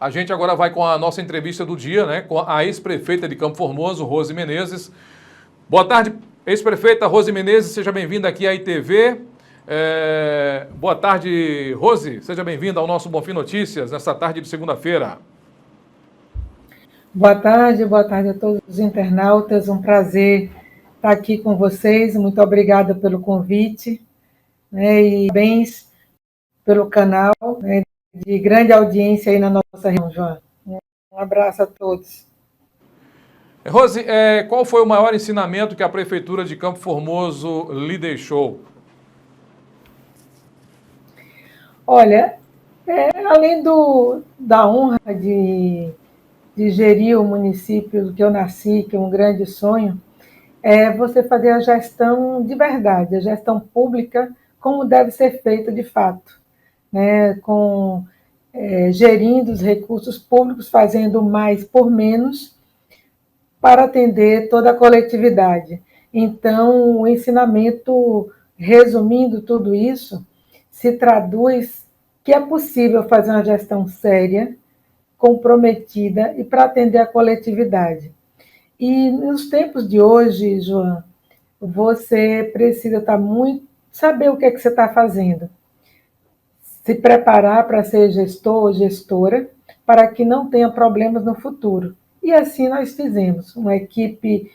A gente agora vai com a nossa entrevista do dia, né, com a ex-prefeita de Campo Formoso, Rose Menezes. Boa tarde, ex-prefeita Rose Menezes, seja bem-vinda aqui à ITV. Boa tarde, Rose, seja bem-vinda ao nosso Bonfim Notícias, nesta tarde de segunda-feira. Boa tarde a todos os internautas, um prazer estar aqui com vocês, muito obrigada pelo convite, né, e parabéns pelo canal, né, de grande audiência aí na nossa região, João. Um abraço a todos. Rose, qual foi o maior ensinamento que a Prefeitura de Campo Formoso lhe deixou? Olha, além da honra de gerir o município que eu nasci, que é um grande sonho, é você fazer a gestão de verdade, a gestão pública como deve ser feita de fato, né? Gerindo os recursos públicos, fazendo mais por menos para atender toda a coletividade. Então, o ensinamento, resumindo tudo isso, se traduz que é possível fazer uma gestão séria, comprometida e para atender a coletividade. E nos tempos de hoje, João, você precisa estar muito, saber o que é que você está fazendo, se preparar para ser gestor ou gestora, para que não tenha problemas no futuro. E assim nós fizemos, uma equipe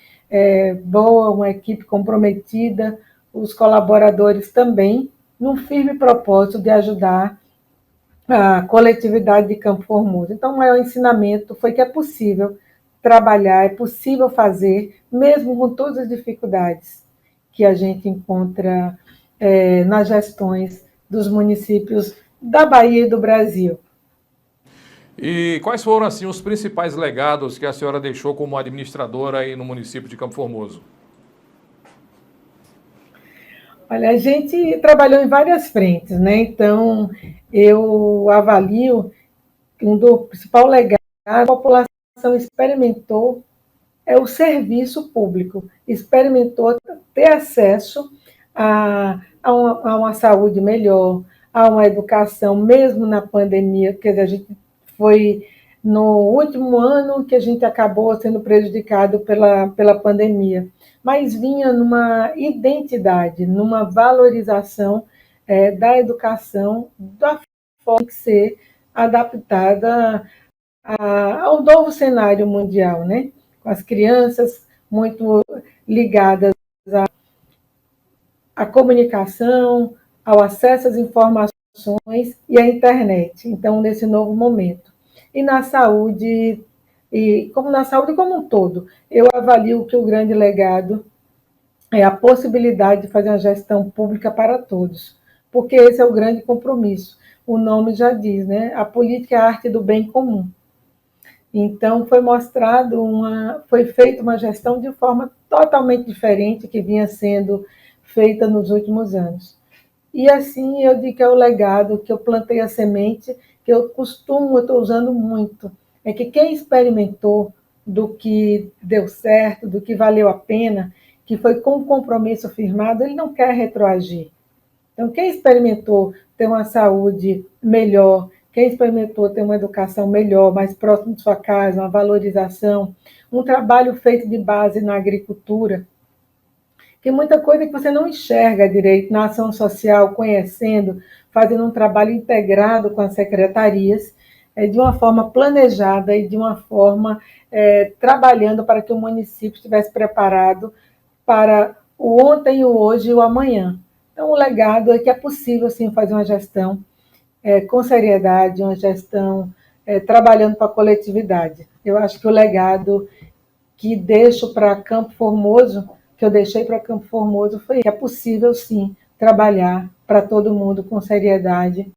boa, uma equipe comprometida, os colaboradores também, num firme propósito de ajudar a coletividade de Campo Formoso. Então, o maior ensinamento foi que é possível trabalhar, é possível fazer, mesmo com todas as dificuldades que a gente encontra nas gestões dos municípios da Bahia e do Brasil. E quais foram, assim, os principais legados que a senhora deixou como administradora aí no município de Campo Formoso? Olha, a gente trabalhou em várias frentes, né? Então, eu avalio que um do principal legado que a população experimentou é o serviço público, experimentou ter acesso a uma saúde melhor, a uma educação, mesmo na pandemia, porque a gente foi no último ano que a gente acabou sendo prejudicado pela pandemia, mas vinha numa identidade, numa valorização da educação, da forma que ser adaptada ao novo cenário mundial, né? Com as crianças muito ligadas à comunicação, ao acesso às informações e à internet. Então, nesse novo momento. E na saúde, na saúde como um todo, eu avalio que o grande legado é a possibilidade de fazer uma gestão pública para todos, porque esse é o grande compromisso. O nome já diz, né? A política é a arte do bem comum. Então, foi feita uma gestão de forma totalmente diferente que vinha sendo feita nos últimos anos. E assim eu digo que é o legado, que eu plantei a semente, que eu estou usando muito. É que quem experimentou do que deu certo, do que valeu a pena, que foi com compromisso firmado, ele não quer retroagir. Então, quem experimentou ter uma saúde melhor, quem experimentou ter uma educação melhor, mais próximo de sua casa, uma valorização, um trabalho feito de base na agricultura, tem muita coisa que você não enxerga direito na ação social, conhecendo, fazendo um trabalho integrado com as secretarias, de uma forma planejada e de uma forma trabalhando para que o município estivesse preparado para o ontem, o hoje e o amanhã. Então, o legado é que é possível, sim, fazer uma gestão com seriedade, uma gestão trabalhando para a coletividade. Eu acho que o legado que deixo para Campo Formoso, que eu deixei para Campo Formoso, foi que é possível, sim, trabalhar para todo mundo com seriedade,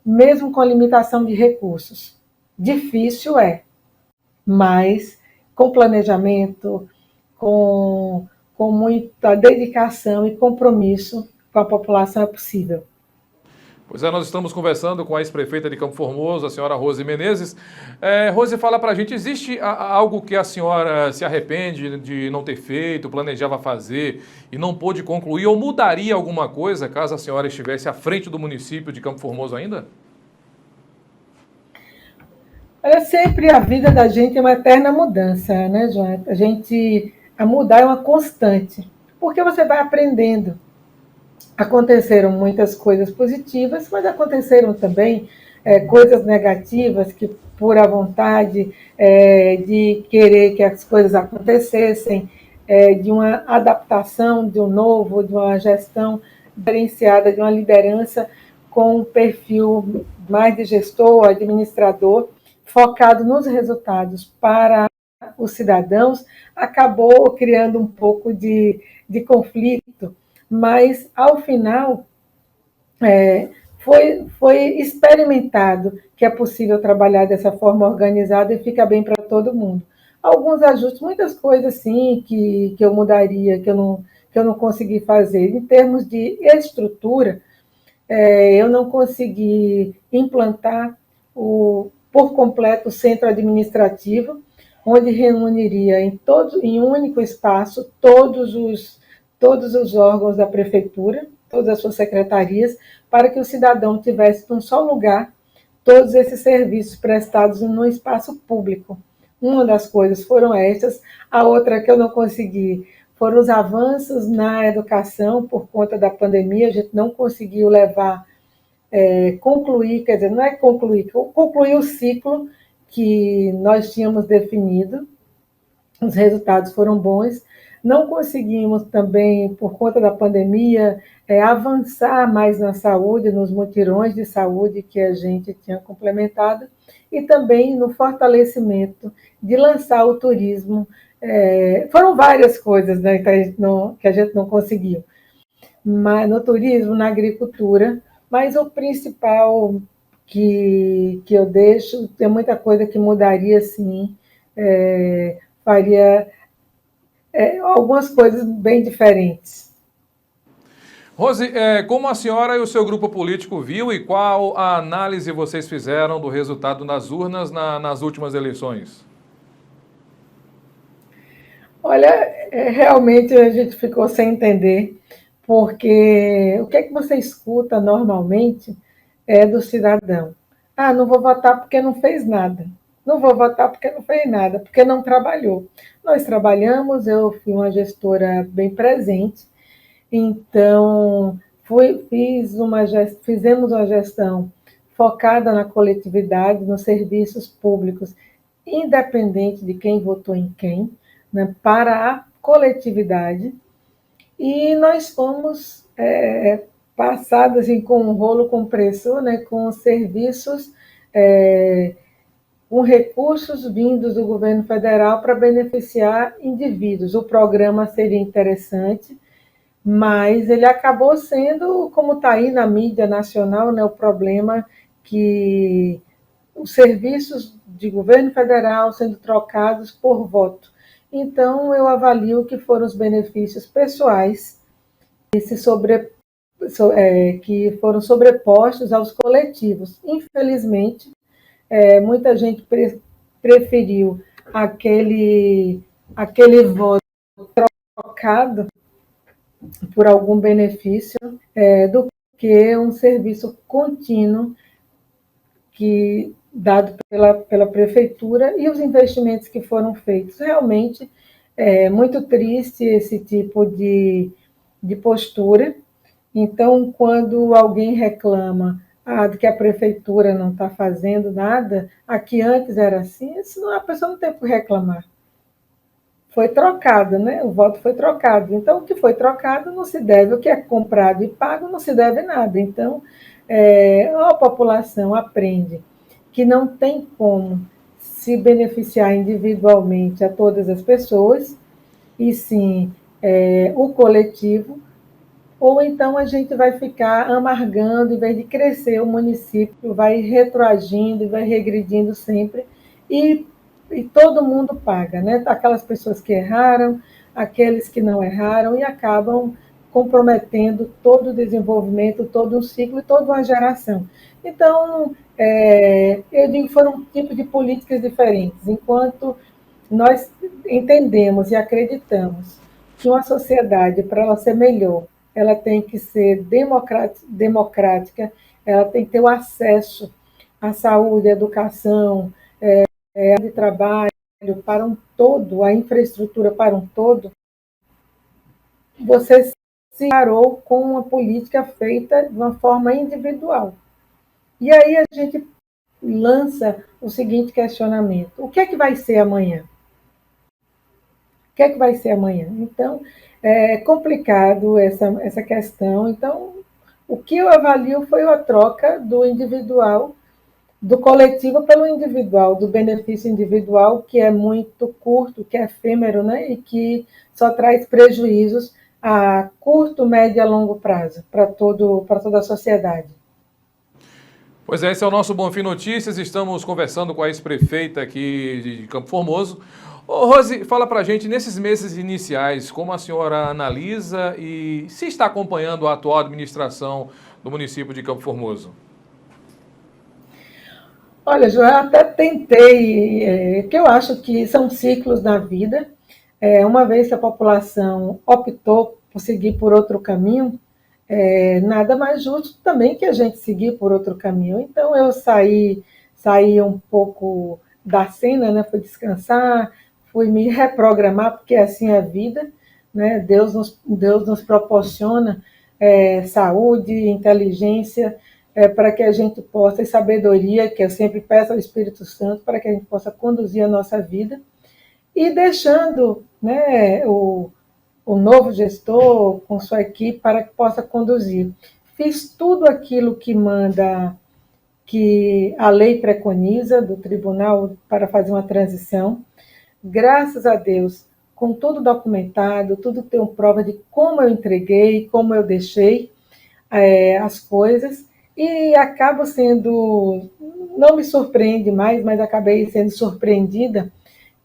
mesmo com limitação de recursos. Difícil mas com planejamento, com muita dedicação e compromisso com a população é possível. Pois é, nós estamos conversando com a ex-prefeita de Campo Formoso, a senhora Rose Menezes. Rose, fala pra gente, existe algo que a senhora se arrepende de não ter feito, planejava fazer e não pôde concluir, ou mudaria alguma coisa caso a senhora estivesse à frente do município de Campo Formoso ainda? Olha, sempre a vida da gente é uma eterna mudança, né, João? A mudar é uma constante, porque você vai aprendendo. Aconteceram muitas coisas positivas, mas aconteceram também coisas negativas que, por a vontade de querer que as coisas acontecessem, de uma adaptação de um novo, de uma gestão diferenciada, de uma liderança com um perfil mais de gestor, administrador, focado nos resultados para os cidadãos, acabou criando um pouco de conflito, mas, ao final, foi experimentado que é possível trabalhar dessa forma organizada e fica bem para todo mundo. Alguns ajustes, muitas coisas, sim, que eu mudaria, que eu não consegui fazer. Em termos de estrutura, eu não consegui implantar por completo o centro administrativo, onde reuniria em um único espaço todos os órgãos da prefeitura, todas as suas secretarias, para que o cidadão tivesse num só lugar todos esses serviços prestados num espaço público. Uma das coisas foram essas, a outra que eu não consegui foram os avanços na educação por conta da pandemia, a gente não conseguiu concluir, quer dizer, não é concluir o ciclo que nós tínhamos definido, os resultados foram bons. Não conseguimos também, por conta da pandemia, avançar mais na saúde, nos mutirões de saúde que a gente tinha complementado, e também no fortalecimento de lançar o turismo. Foram várias coisas, né, que a gente não conseguiu, mas no turismo, na agricultura, mas o principal que eu deixo, tem muita coisa que mudaria, sim, faria algumas coisas bem diferentes. Rose, como a senhora e o seu grupo político viu e qual a análise vocês fizeram do resultado nas urnas nas últimas eleições? Olha, realmente a gente ficou sem entender, porque o que é que você escuta normalmente do cidadão? Ah, não vou votar porque não fez nada. Não vou votar porque não fez nada, porque não trabalhou. Nós trabalhamos, eu fui uma gestora bem presente, então fizemos uma gestão focada na coletividade, nos serviços públicos, independente de quem votou em quem, né, para a coletividade, e nós fomos passados assim, com um rolo compressor, né, com serviços, com recursos vindos do governo federal para beneficiar indivíduos. O programa seria interessante, mas ele acabou sendo, como está aí na mídia nacional, né, o problema que os serviços de governo federal sendo trocados por voto. Então, eu avalio que foram os benefícios pessoais que foram sobrepostos aos coletivos. Infelizmente, muita gente preferiu aquele voto trocado por algum benefício do que um serviço contínuo dado pela prefeitura e os investimentos que foram feitos. Realmente é muito triste esse tipo de postura. Então, quando alguém reclama de que a prefeitura não está fazendo nada, aqui antes era assim, senão a pessoa não tem por reclamar. Foi trocado, né? O voto foi trocado. Então, o que foi trocado não se deve, o que é comprado e pago não se deve nada. Então, a população aprende que não tem como se beneficiar individualmente a todas as pessoas, e sim o coletivo, ou então a gente vai ficar amargando, em vez de crescer, o município vai retroagindo e vai regredindo sempre, e todo mundo paga, né? Aquelas pessoas que erraram, aqueles que não erraram, e acabam comprometendo todo o desenvolvimento, todo um ciclo e toda uma geração. Então, eu digo que foram tipos de políticas diferentes. Enquanto nós entendemos e acreditamos que uma sociedade, para ela ser melhor, ela tem que ser democrática, ela tem que ter o acesso à saúde, à educação, de trabalho para um todo, a infraestrutura para um todo, você se parou com uma política feita de uma forma individual. E aí a gente lança o seguinte questionamento: o que é que vai ser amanhã? O que é que vai ser amanhã? Então, é complicado essa questão. Então, o que eu avalio foi a troca do individual, do coletivo pelo individual, do benefício individual, que é muito curto, que é efêmero, né? E que só traz prejuízos a curto, médio e a longo prazo para toda a sociedade. Pois é, esse é o nosso Bonfim Notícias. Estamos conversando com a ex-prefeita aqui de Campo Formoso. Ô, Rose, fala pra gente, nesses meses iniciais, como a senhora analisa e se está acompanhando a atual administração do município de Campo Formoso? Olha, João, eu até tentei, que eu acho que são ciclos na vida. Uma vez que a população optou por seguir por outro caminho, nada mais justo também que a gente seguir por outro caminho. Então eu saí um pouco da cena, né? Fui descansar, fui me reprogramar, porque assim é a vida, né? Deus nos proporciona saúde, inteligência, para que a gente possa, e sabedoria, que eu sempre peço ao Espírito Santo, para que a gente possa conduzir a nossa vida, e deixando, né, o novo gestor com sua equipe para que possa conduzir. Fiz tudo aquilo que manda, que a lei preconiza do tribunal para fazer uma transição. Graças a Deus, com tudo documentado, tudo tenho prova de como eu entreguei, como eu deixei as coisas, e acabo sendo, não me surpreende mais, mas acabei sendo surpreendida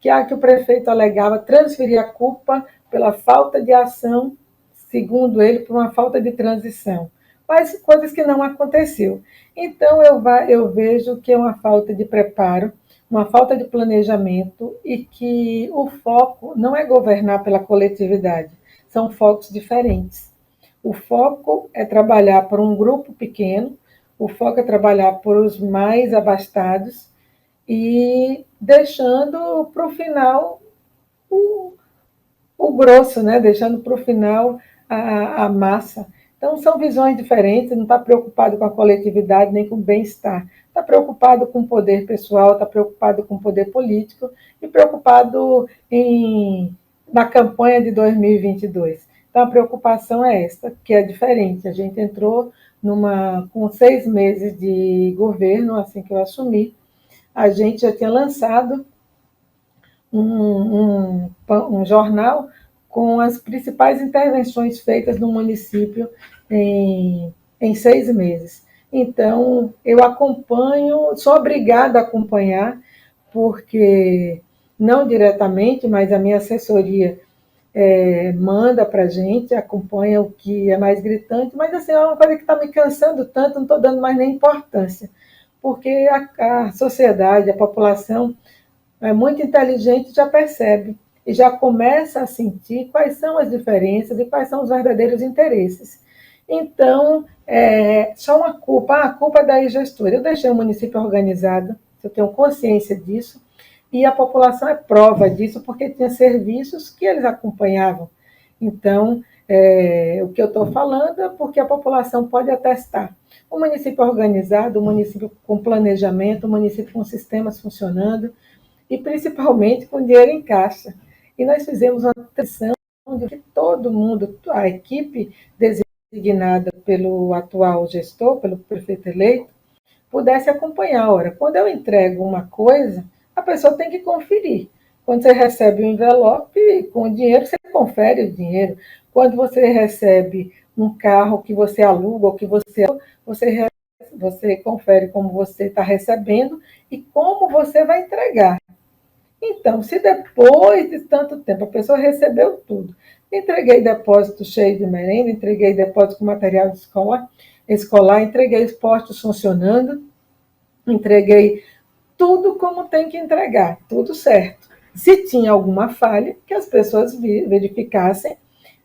que o prefeito alegava transferir a culpa pela falta de ação, segundo ele, por uma falta de transição. Mas coisas que não aconteceu. Então, eu vejo que é uma falta de preparo, uma falta de planejamento e que o foco não é governar pela coletividade, são focos diferentes. O foco é trabalhar por um grupo pequeno, o foco é trabalhar por os mais abastados e deixando para o final o, o grosso, né? Deixando para o final a massa. Então, são visões diferentes, não está preocupado com a coletividade nem com o bem-estar. Está preocupado com o poder pessoal, está preocupado com o poder político e preocupado na campanha de 2022. Então, a preocupação é essa, que é diferente. A gente entrou com 6 meses de governo, assim que eu assumi, a gente já tinha lançado um jornal com as principais intervenções feitas no município em 6 meses. Então, eu acompanho, sou obrigada a acompanhar, porque não diretamente, mas a minha assessoria manda para a gente, acompanha o que é mais gritante, mas assim, é uma coisa que está me cansando tanto, não estou dando mais nem importância, porque a sociedade, a população é muito inteligente, já percebe e já começa a sentir quais são as diferenças e quais são os verdadeiros interesses. Então, só uma culpa, a culpa é da gestora. Eu deixei o município organizado, eu tenho consciência disso, e a população é prova disso, porque tinha serviços que eles acompanhavam. Então, o que eu estou falando é porque a população pode atestar. O município organizado, o município com planejamento, o município com sistemas funcionando, e principalmente com dinheiro em caixa. E nós fizemos uma transição de que todo mundo, a equipe designada pelo atual gestor, pelo prefeito eleito, pudesse acompanhar. Ora, quando eu entrego uma coisa, a pessoa tem que conferir. Quando você recebe um envelope com o dinheiro, você confere o dinheiro. Quando você recebe um carro que você aluga ou que você confere como você está recebendo e como você vai entregar. Então, se depois de tanto tempo a pessoa recebeu tudo, entreguei depósito cheio de merenda, entreguei depósito com material de escolar, entreguei os postos funcionando, entreguei tudo como tem que entregar, tudo certo. Se tinha alguma falha, que as pessoas verificassem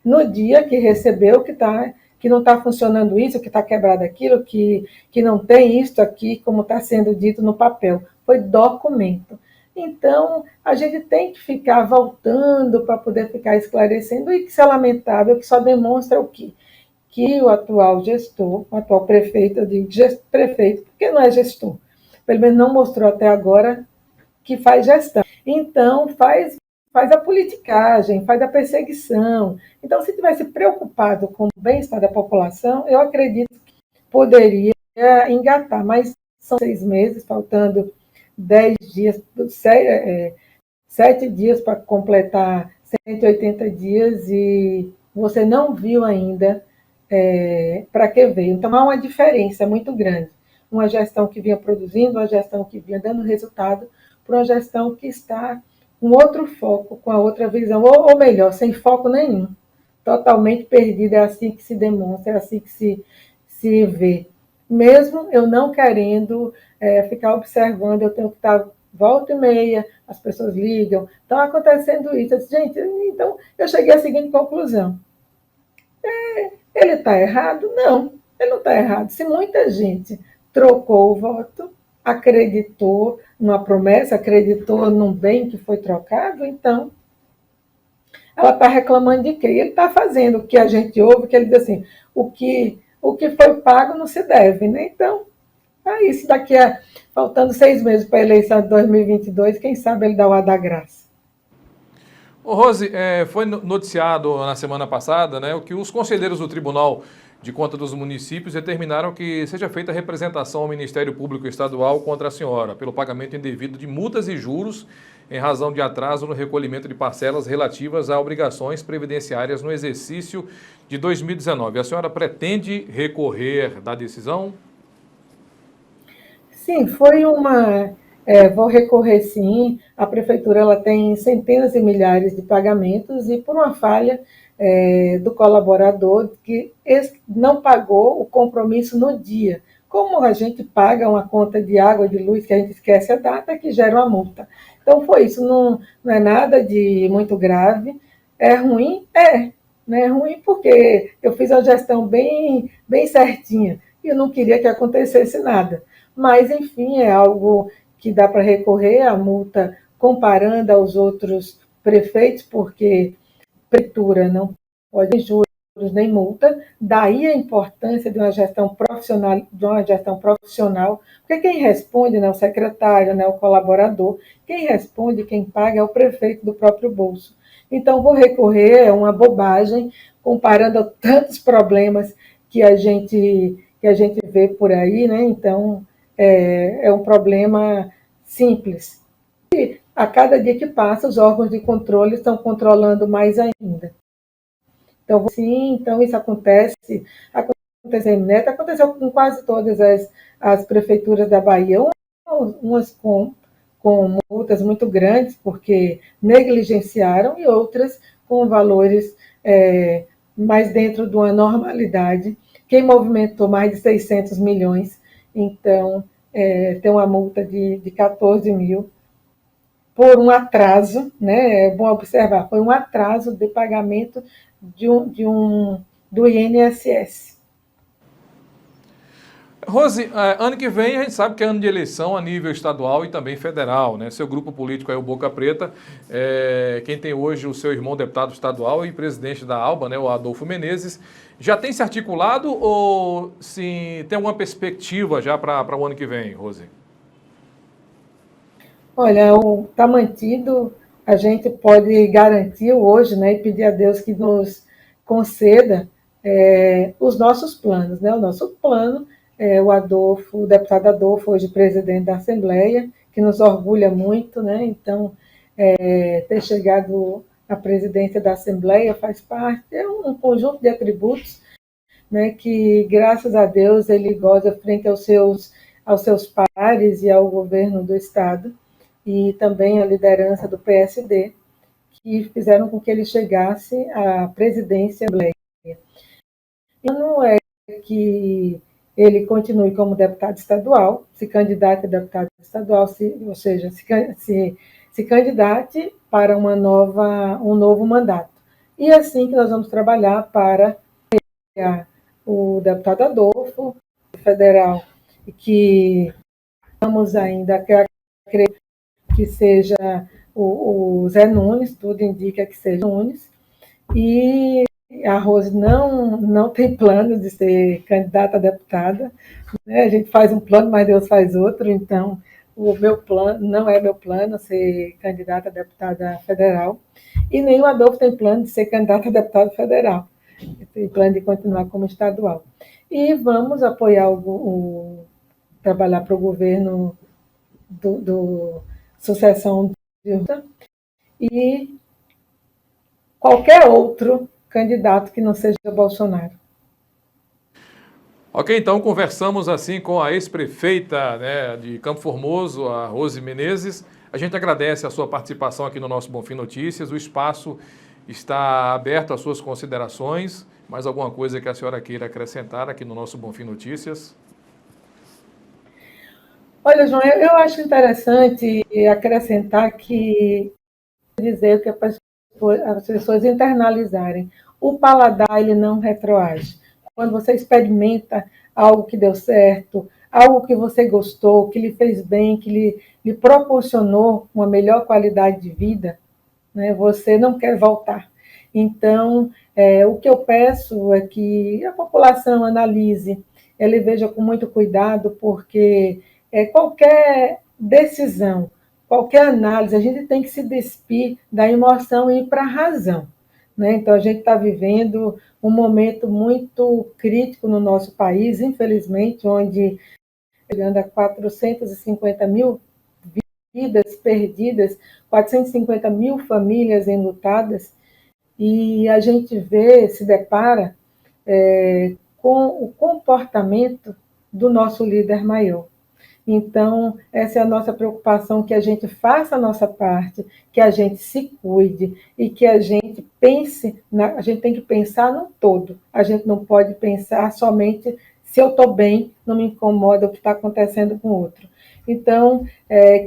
no dia que recebeu que não está funcionando isso, que está quebrado aquilo, que não tem isso aqui, como está sendo dito no papel. Foi documento. Então, a gente tem que ficar voltando para poder ficar esclarecendo, e isso é lamentável, que só demonstra o quê? Que o atual gestor, o atual prefeito, eu digo prefeito, porque não é gestor, pelo menos não mostrou até agora que faz gestão. Então, faz a politicagem, faz a perseguição. Então, se tivesse preocupado com o bem-estar da população, eu acredito que poderia engatar, mas são 6 meses, faltando 10 dias, 7 dias para completar 180 dias, e você não viu ainda para que veio. Então, há uma diferença muito grande. Uma gestão que vinha produzindo, uma gestão que vinha dando resultado, para uma gestão que está com outro foco, com a outra visão, ou melhor, sem foco nenhum. Totalmente perdida, é assim que se demonstra, é assim que se vê. Mesmo eu não querendo ficar observando, eu tenho que estar volta e meia, as pessoas ligam, está acontecendo isso. Eu disse, gente, então eu cheguei à seguinte conclusão. Ele está errado? Não, ele não está errado. Se muita gente trocou o voto, acreditou numa promessa, acreditou num bem que foi trocado, então ela está reclamando de quê? Ele está fazendo o que a gente ouve, que ele diz assim, o que foi pago não se deve, né? Então, isso daqui a faltando 6 meses para a eleição de 2022, quem sabe ele dá o ar da graça. Ô, Rose, foi noticiado na semana passada, né, que os conselheiros do Tribunal de Contas dos Municípios determinaram que seja feita representação ao Ministério Público Estadual contra a senhora pelo pagamento indevido de multas e juros em razão de atraso no recolhimento de parcelas relativas a obrigações previdenciárias no exercício de 2019. A senhora pretende recorrer da decisão? Sim, foi uma. Vou recorrer sim. A prefeitura ela tem centenas e milhares de pagamentos, e por uma falha do colaborador que não pagou o compromisso no dia. Como a gente paga uma conta de água, de luz, que a gente esquece a data, que gera uma multa. Então foi isso, não é nada de muito grave. É ruim? É. Não é ruim porque eu fiz uma gestão bem, bem certinha e eu não queria que acontecesse nada. Mas, enfim, é algo que dá para recorrer à multa comparando aos outros prefeitos, porque a prefeitura não pode ter juros nem multa, daí a importância de uma gestão profissional, porque quem responde não é o secretário, não é o colaborador, quem responde, quem paga é o prefeito do próprio bolso. Então, vou recorrer, é uma bobagem, comparando a tantos problemas que a gente vê por aí, né? Então, é um problema simples. E a cada dia que passa, os órgãos de controle estão controlando mais ainda. Então, sim, então isso aconteceu em Neto, aconteceu com quase todas as prefeituras da Bahia, umas com multas muito grandes, porque negligenciaram, e outras com valores mais dentro de uma normalidade. Quem movimentou mais de 600 milhões, então tem uma multa de 14 mil por um atraso, né? É bom observar, foi um atraso de pagamento do INSS. Rose, ano que vem a gente sabe que é ano de eleição a nível estadual e também federal, né? Seu grupo político é o Boca Preta, quem tem hoje o seu irmão deputado estadual e presidente da ALBA, né, o Adolfo Menezes, já tem se articulado ou sim, tem alguma perspectiva já para o ano que vem, Rose? Olha, está mantido, a gente pode garantir hoje, né, e pedir a Deus que nos conceda os nossos planos, né? O nosso plano é o deputado Adolfo, hoje presidente da Assembleia, que nos orgulha muito, né? Então, ter chegado à presidência da Assembleia faz parte, é um conjunto de atributos, né, que, graças a Deus, ele goza frente aos seus pares e ao governo do Estado, e também a liderança do PSD, que fizeram com que ele chegasse à presidência da Assembleia. E não é que ele continue como deputado estadual, se candidate a deputado estadual, ou seja, se candidate para um novo mandato. E é assim que nós vamos trabalhar para o deputado Adolfo, federal, que vamos ainda acreditar que seja o Zé Nunes, tudo indica que seja o Nunes, e a Rose não tem plano de ser candidata a deputada, né? A gente faz um plano, mas Deus faz outro, então o meu plano não é meu plano ser candidata a deputada federal, e nem o Adolfo tem plano de ser candidato a deputado federal, tem plano de continuar como estadual. E vamos apoiar trabalhar para o governo do sucessão de e qualquer outro candidato que não seja Bolsonaro. Ok, então conversamos assim com a ex-prefeita, né, de Campo Formoso, a Rose Menezes. A gente agradece a sua participação aqui no nosso Bonfim Notícias. O espaço está aberto às suas considerações. Mais alguma coisa que a senhora queira acrescentar aqui no nosso Bonfim Notícias? Olha, João, eu acho interessante acrescentar que dizer que as pessoas internalizarem. O paladar, ele não retroage. Quando você experimenta algo que deu certo, algo que você gostou, que lhe fez bem, que lhe proporcionou uma melhor qualidade de vida, né, você não quer voltar. Então, o que eu peço é que a população analise, ele veja com muito cuidado, porque qualquer decisão, qualquer análise, a gente tem que se despir da emoção e ir para a razão. Né? Então, a gente está vivendo um momento muito crítico no nosso país, infelizmente, onde chegando a 450 mil vidas perdidas, 450 mil famílias enlutadas, e a gente se depara com o comportamento do nosso líder maior. Então, essa é a nossa preocupação, que a gente faça a nossa parte, que a gente se cuide e que a gente pense, a gente tem que pensar no todo. A gente não pode pensar somente se eu estou bem, não me incomoda o que está acontecendo com o outro. Então,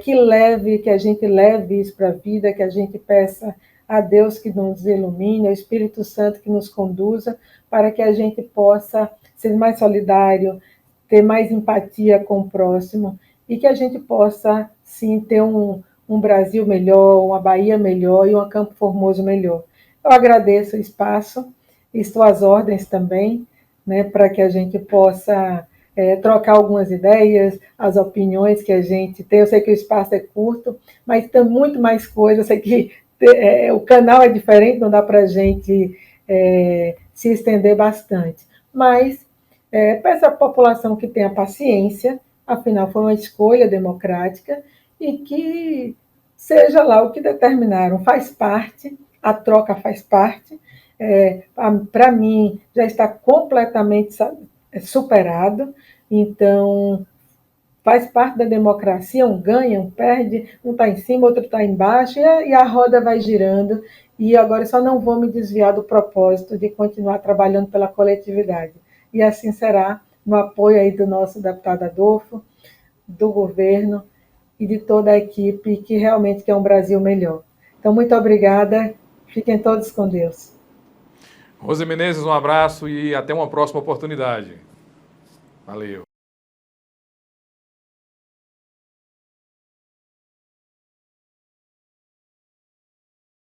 que a gente leve isso para a vida, que a gente peça a Deus que nos ilumine, ao Espírito Santo que nos conduza, para que a gente possa ser mais solidário, ter mais empatia com o próximo e que a gente possa, sim, ter um Brasil melhor, uma Bahia melhor e um Campo Formoso melhor. Eu agradeço o espaço, estou às ordens também, né, para que a gente possa trocar algumas ideias, as opiniões que a gente tem. Eu sei que o espaço é curto, mas tem muito mais coisa. Eu sei que o canal é diferente, não dá para a gente se estender bastante. Mas peço à população que tenha paciência, afinal foi uma escolha democrática, e que seja lá o que determinaram, faz parte, a troca faz parte. Para mim, já está completamente superado, então faz parte da democracia, um ganha, um perde, um está em cima, outro está embaixo, e a roda vai girando, e agora eu só não vou me desviar do propósito de continuar trabalhando pela coletividade. E assim será, no apoio aí do nosso deputado Adolfo, do governo e de toda a equipe que realmente quer um Brasil melhor. Então, muito obrigada, fiquem todos com Deus. Rose Menezes, um abraço e até uma próxima oportunidade. Valeu.